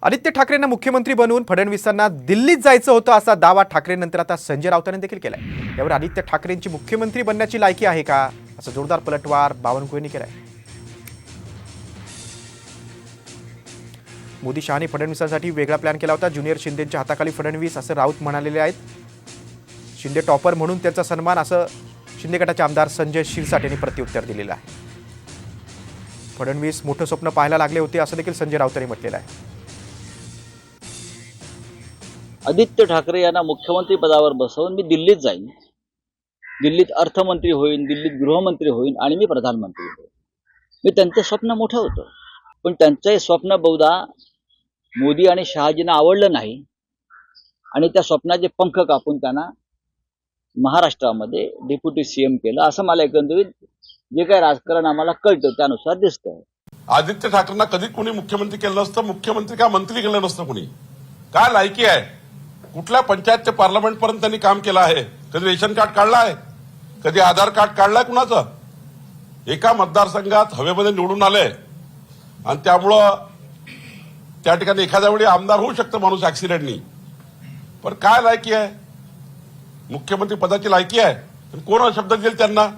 आदित्य ठाकरेंना मुख्यमंत्री बनवून फडणवीसांना दिल्लीत जायचं होतं असा दावा ठाकरेंनंतर आता संजय राऊतांनी देखील केलाय। यावर आदित्य ठाकरेंची मुख्यमंत्री बनण्याची लायकी आहे का असा जोरदार पलटवार बावनकुळेंनी केलाय। मोदी शहानी फडणवीसांसाठी वेगळा प्लॅन केला होता। ज्युनियर शिंदेच्या हाताखाली फडणवीस असं राऊत म्हणालेले आहेत। शिंदे टॉपर म्हणून त्यांचा सन्मान असं शिंदे गटाचे आमदार संजय शिरसाट यांनी प्रत्युत्तर दिलेलं आहे। फडणवीस मोठं स्वप्न पाहायला लागले होते असं देखील संजय राऊतांनी म्हटलेलं आहे। आदित्य ठाकरे यांना मुख्यमंत्री पदावर बसवून मी दिल्लीत जाईन, दिल्लीत अर्थमंत्री होईन, दिल्लीत गृहमंत्री होईन आणि मी प्रधानमंत्री होईन। मी त्यांचं स्वप्न मोठं होतं, पण त्यांचं हे स्वप्न बहुधा मोदी आणि शहाजींना आवडलं नाही आणि त्या स्वप्नाचे पंख कापून त्यांना महाराष्ट्रामध्ये डेप्युटी सीएम केलं असं मला एकंदरीत जे काही राजकारण आम्हाला कळतं त्यानुसार दिसतंय। आदित्य ठाकरेंना कधी कोणी मुख्यमंत्री केलं नसतं, मुख्यमंत्री का मंत्री केलं नसतं कोणी। काय लायकी आहे? कुठल्या पंचायत ते पार्लमेंट पर्यंत त्यांनी काम केलं आहे? कधी रेशन कार्ड काढलं आहे? कधी आधार कार्ड काढलाय कुणाचं? एका मतदारसंघात हवेमध्ये निवडून आले आणि त्यामुळं त्या ठिकाणी एखाद्या वेळी आमदार होऊ शकतं माणूस ऍक्सिडेंटनी, पण काय लायकी आहे? मुख्यमंत्री पदाची लायकी आहे? कोण शब्द दिले त्यांना?